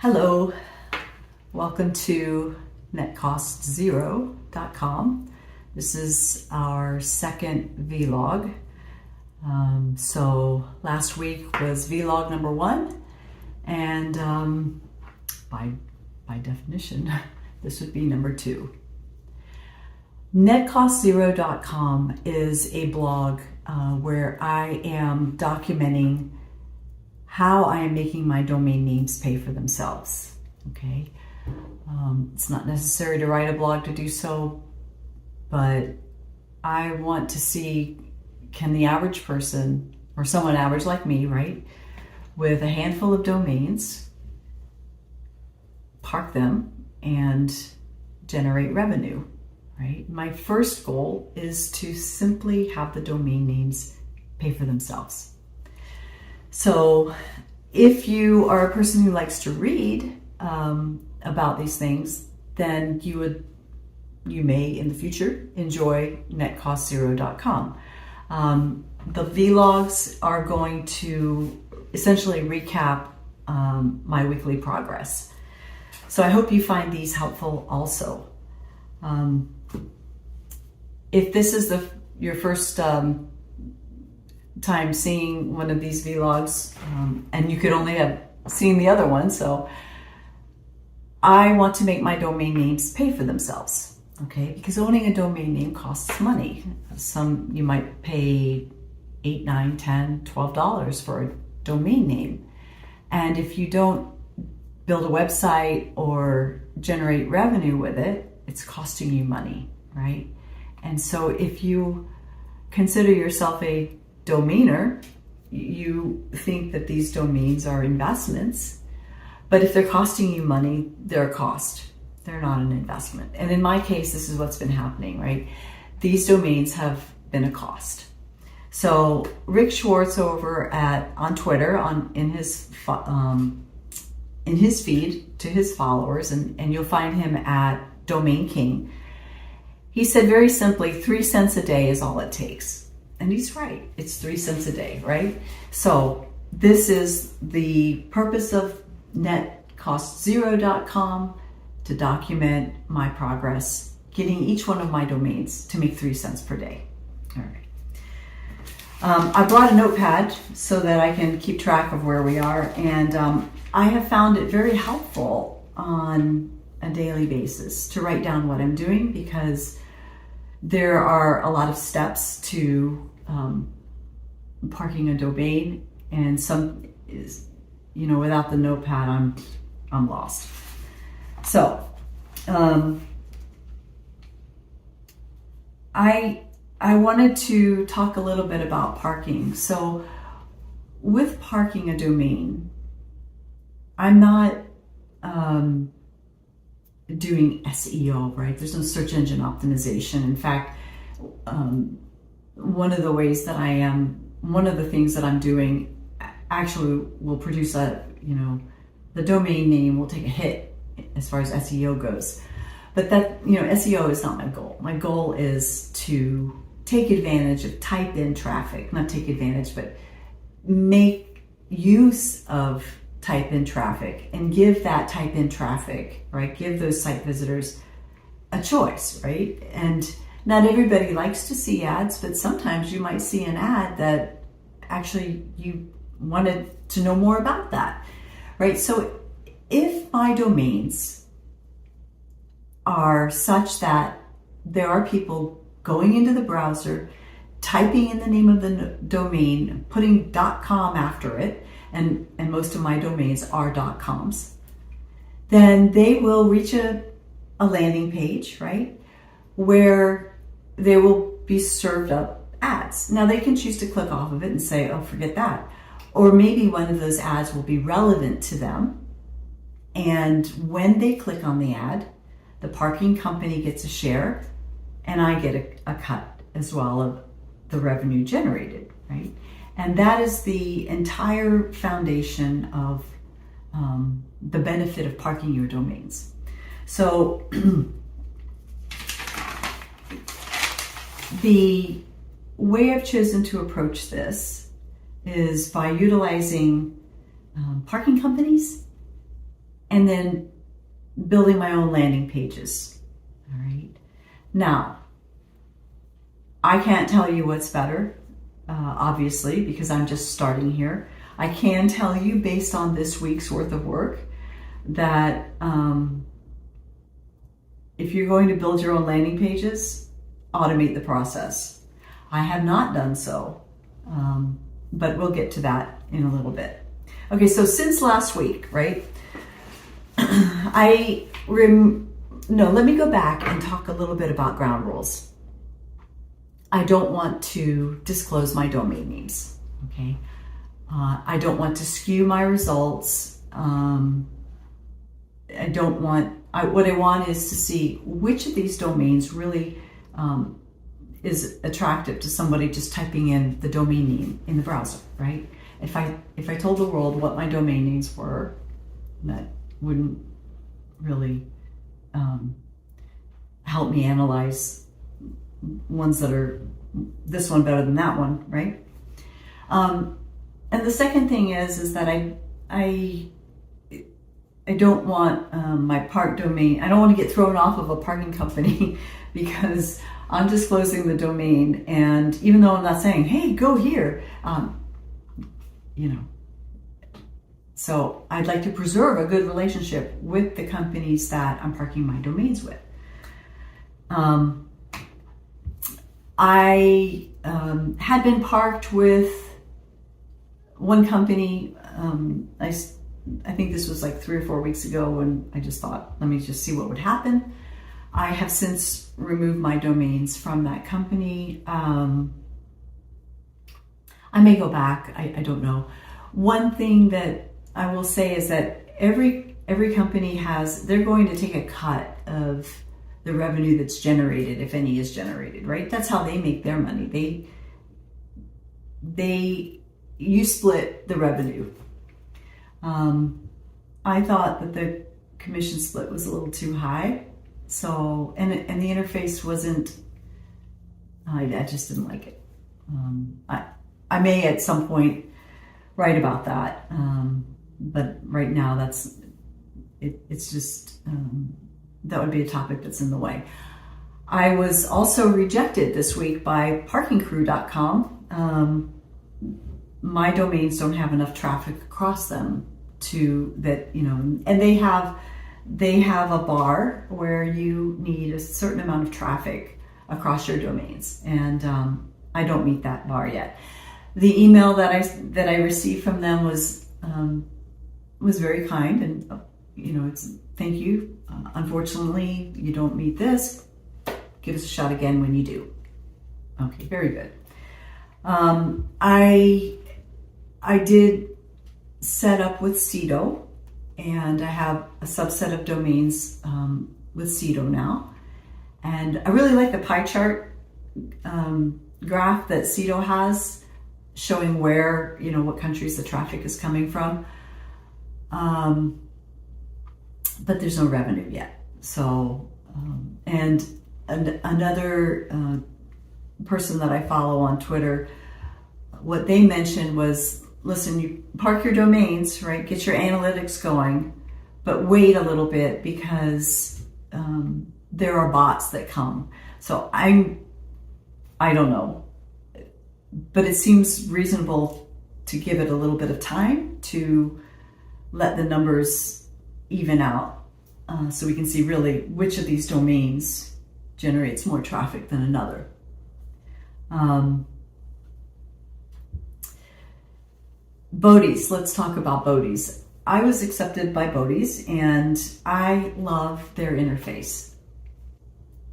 Hello, welcome to netcostzero.com. This is our second vlog. So last week was vlog number 1, and by definition, this would be number 2. Netcostzero.com is a blog where I am documenting how I am making my domain names pay for themselves. Okay, it's not necessary to write a blog to do so, but I want to see, can the average person, or someone average like me, right, with a handful of domains, park them and generate revenue, right? My first goal is to simply have the domain names pay for themselves. So if you are a person who likes to read about these things, then you may in the future enjoy netcostzero.com. The vlogs are going to essentially recap my weekly progress. So I hope you find these helpful also. If this is your first time seeing one of these vlogs, and you could only have seen the other one, so I want to make my domain names pay for themselves, okay? Because owning a domain name costs money. You might pay $8, $9, $10, $12 for a domain name, and if you don't build a website or generate revenue with it, it's costing you money, right? And so if you consider yourself a domainer, you think that these domains are investments, but if they're costing you money, they're a cost. They're not an investment. And in my case, this is what's been happening, right? These domains have been a cost. So Rick Schwartz over on Twitter, in his feed to his followers, and you'll find him at Domain King. He said very simply, 3 cents a day is all it takes. And he's right. It's 3 cents a day, right? So this is the purpose of netcostzero.com, to document my progress, getting each one of my domains to make 3 cents per day. All right. I brought a notepad so that I can keep track of where we are, and I have found it very helpful on a daily basis to write down what I'm doing, because there are a lot of steps to parking a domain, and some is, without the notepad, I'm lost. So I wanted to talk a little bit about parking. So with parking a domain, I'm not doing SEO, right? There's no search engine optimization. In fact, one of the things that I'm doing actually will produce the domain name will take a hit as far as SEO goes. But that, SEO is not my goal. My goal is to take advantage of type-in traffic, not take advantage, but make use of type-in traffic and give that type-in traffic, right? Give those site visitors a choice, right? And not everybody likes to see ads, but sometimes you might see an ad that actually you wanted to know more about that, right? So if my domains are such that there are people going into the browser, typing in the name of the domain, putting .com after it, and most of my domains are .coms, then they will reach a landing page, right, where they will be served up ads. Now they can choose to click off of it and say, oh, forget that. Or maybe one of those ads will be relevant to them. And when they click on the ad, the parking company gets a share, and I get a cut as well of the revenue generated, right? And that is the entire foundation of the benefit of parking your domains. So the way I've chosen to approach this is by utilizing parking companies and then building my own landing pages. All right. Now, I can't tell you what's better, obviously, because I'm just starting here. I can tell you, based on this week's worth of work, that if you're going to build your own landing pages, automate the process. I have not done so, but we'll get to that in a little bit. Okay, so since last week, right, let me go back and talk a little bit about ground rules. I don't want to disclose my domain names, okay? I don't want to skew my results. What I want is to see which of these domains really is attractive to somebody just typing in the domain name in the browser, right? If I told the world what my domain names were, that wouldn't really help me analyze ones that are this one better than that one, right? And the second thing is that I don't want my park domain. I don't want to get thrown off of a parking company because I'm disclosing the domain, and even though I'm not saying, "Hey, go here," So I'd like to preserve a good relationship with the companies that I'm parking my domains with. I had been parked with one company. I think this was like 3 or 4 weeks ago, and I just thought, let me just see what would happen. I have since removed my domains from that company. I may go back. I don't know. One thing that I will say is that every company they're going to take a cut of the revenue that's generated, if any is generated, right? That's how they make their money. You split the revenue. I thought that the commission split was a little too high. So, and the interface wasn't, I just didn't like it. I may at some point write about that. But right now it's just, that would be a topic that's in the way. I was also rejected this week by parkingcrew.com. My domains don't have enough traffic across them and they have a bar where you need a certain amount of traffic across your domains, and I don't meet that bar yet. The email that I received from them was very kind, and it's thank you. Unfortunately, you don't meet this. Give us a shot again when you do. Okay, very good. I did set up with Sedo, and I have a subset of domains with Sedo now. And I really like the pie chart graph that Sedo has, showing where, what countries the traffic is coming from. But there's no revenue yet. So, and another person that I follow on Twitter, what they mentioned was, listen, you park your domains, right? Get your analytics going, but wait a little bit because there are bots that come. So I don't know, but it seems reasonable to give it a little bit of time to let the numbers even out, so we can see really which of these domains generates more traffic than another. Bodie's, let's talk about Bodie's. I was accepted by Bodie's, and I love their interface.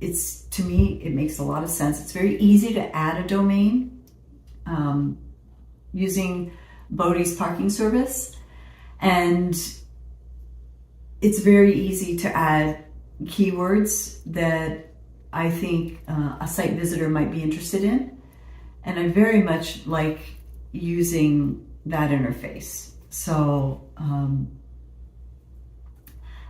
To me, it makes a lot of sense. It's very easy to add a domain using Bodie's parking service, and it's very easy to add keywords that I think a site visitor might be interested in, and I very much like using that interface. So,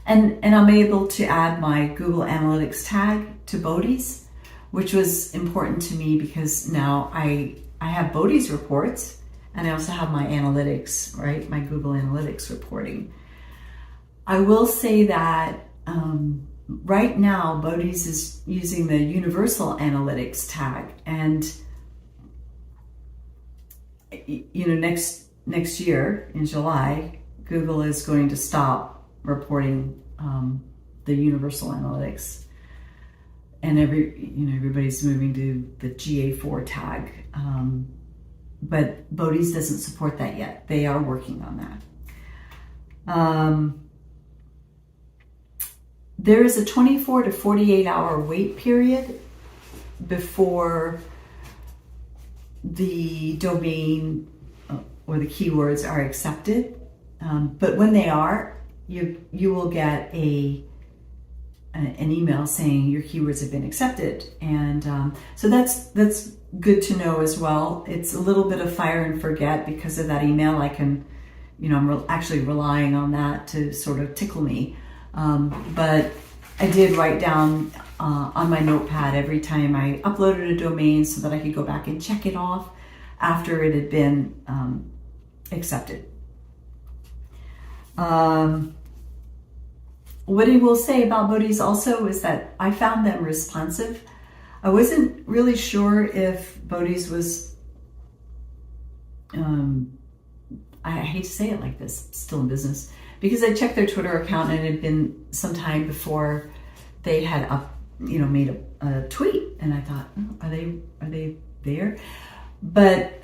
and I'm able to add my Google Analytics tag to Bodie's, which was important to me because now I have Bodie's reports, and I also have my analytics, right? My Google Analytics reporting. I will say that right now, Bodhi's is using the Universal Analytics tag, and next year in July, Google is going to stop reporting the Universal Analytics, and everybody's moving to the GA4 tag. But Bodhi's doesn't support that yet. They are working on that. There is a 24 to 48 hour wait period before the domain or the keywords are accepted. But when they are, you will get an email saying your keywords have been accepted. And so that's good to know as well. It's a little bit of fire and forget because of that email. I'm actually relying on that to sort of tickle me. But I did write down on my notepad every time I uploaded a domain so that I could go back and check it off after it had been accepted. What I will say about Bodhi's also is that I found them responsive. I wasn't really sure if Bodhi's was, I hate to say it like this, still in business, because I checked their Twitter account and it had been some time before they had made a tweet, and I thought, oh, are they there? But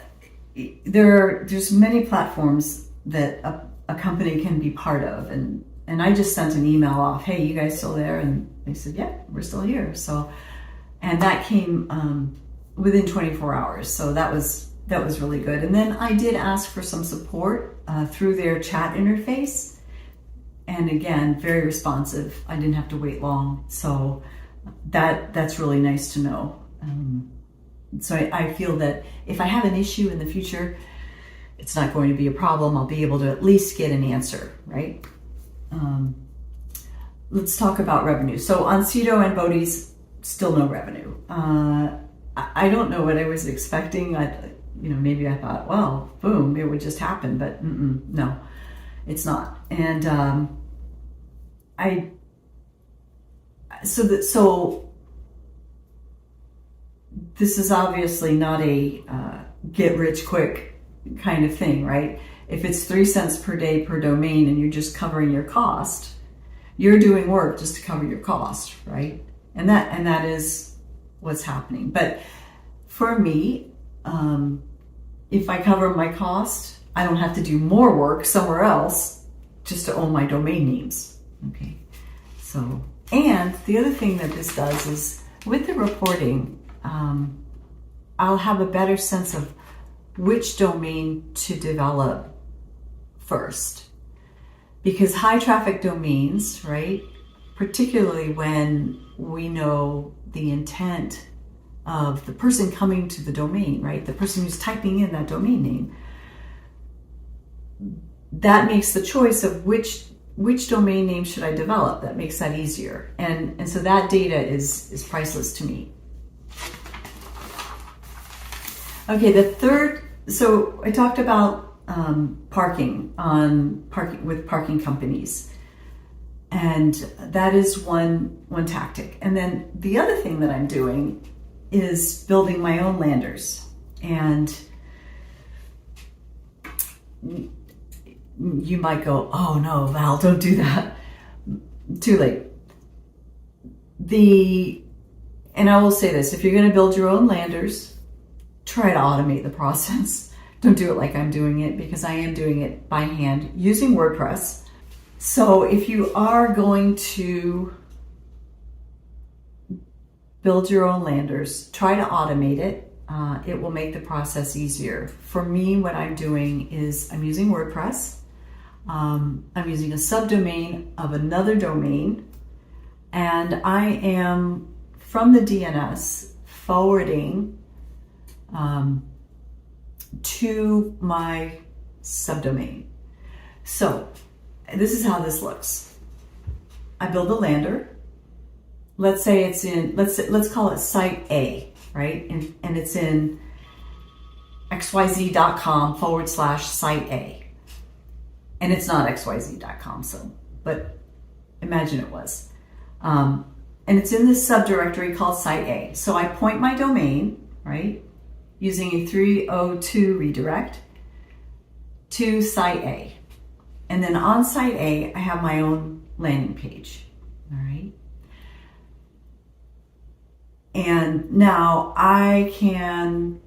there's many platforms that a company can be part of, and I just sent an email off, hey, you guys still there? And they said, yeah, we're still here. So, and that came within 24 hours. So that was really good. And then I did ask for some support through their chat interface. And again, very responsive. I didn't have to wait long. So that's really nice to know. So I feel that if I have an issue in the future, it's not going to be a problem. I'll be able to at least get an answer, right? Let's talk about revenue. So on Sedo and Bodhi's, still no revenue. I don't know what I was expecting. Maybe I thought, well, boom, it would just happen, but no, it's not. And so this is obviously not a get rich quick kind of thing, right? If it's 3 cents per day per domain and you're just covering your cost, you're doing work just to cover your cost, right? And that is what's happening. But for me, if I cover my cost, I don't have to do more work somewhere else just to own my domain names. Okay. So, and the other thing that this does is with the reporting, I'll have a better sense of which domain to develop first. Because high traffic domains, right, particularly when we know the intent of the person coming to the domain, right, the person who's typing in that domain name, that makes the choice of which domain name should I develop. That makes that easier. And so that data is priceless to me. Okay, so I talked about parking with parking companies, and that is one tactic. And then the other thing that I'm doing is building my own landers. And you might go, oh no, Val, don't do that. Too late. And I will say this, if you're going to build your own landers, try to automate the process. Don't do it like I'm doing it, because I am doing it by hand using WordPress. So if you are going to build your own landers, try to automate it. It will make the process easier. For me, what I'm doing is I'm using WordPress. I'm using a subdomain of another domain, and I am, from the DNS, forwarding to my subdomain. So this is how this looks. I build a lander. Let's say it's in, let's call it site A, right? And it's in xyz.com/site A. And it's not xyz.com, so but imagine it was. And it's in this subdirectory called Site A. So I point my domain, right, using a 302 redirect to Site A. And then on Site A, I have my own landing page, all right? And now I can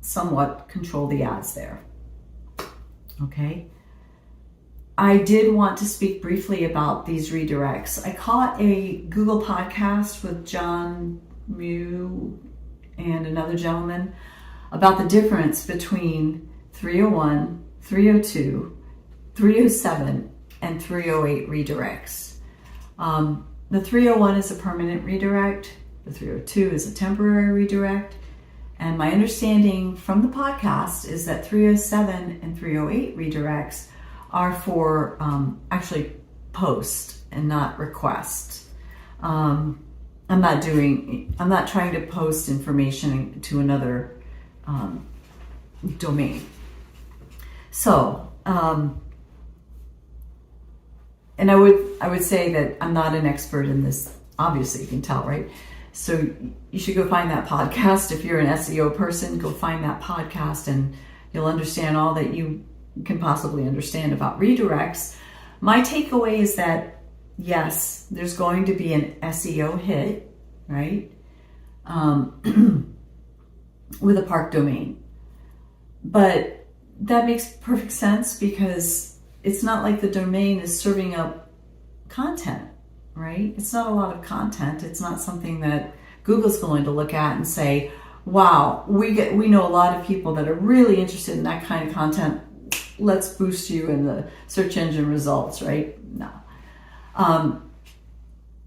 somewhat control the ads there, okay? I did want to speak briefly about these redirects. I caught a Google podcast with John Mew and another gentleman about the difference between 301, 302, 307, and 308 redirects. The 301 is a permanent redirect. The 302 is a temporary redirect. And my understanding from the podcast is that 307 and 308 redirects are for actually post and not request. I'm not trying to post information to another domain. So, and I would say that I'm not an expert in this. Obviously, you can tell, right? So you should go find that podcast. If you're an SEO person, go find that podcast and you'll understand all that you can possibly understand about redirects. My takeaway is that, yes, there's going to be an SEO hit, right? With a park domain. But that makes perfect sense because it's not like the domain is serving up content, right? It's not a lot of content. It's not something that Google's going to look at and say, wow, we know a lot of people that are really interested in that kind of content. Let's boost you in the search engine results, right? No.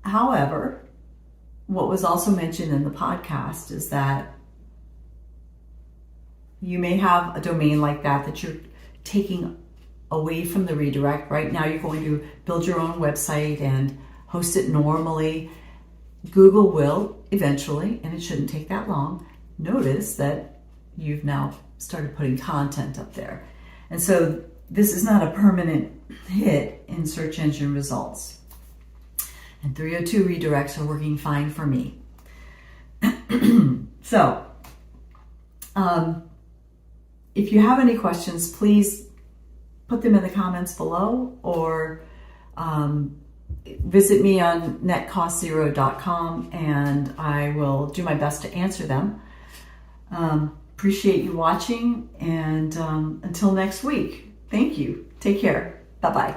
However, what was also mentioned in the podcast is that you may have a domain like that you're taking away from the redirect. Right now you're going to build your own website and host it normally. Google will eventually, and it shouldn't take that long, notice that you've now started putting content up there. And so this is not a permanent hit in search engine results. And 302 redirects are working fine for me. So, if you have any questions, please put them in the comments below or visit me on netcostzero.com and I will do my best to answer them. Appreciate you watching and until next week, thank you. Take care. Bye-bye.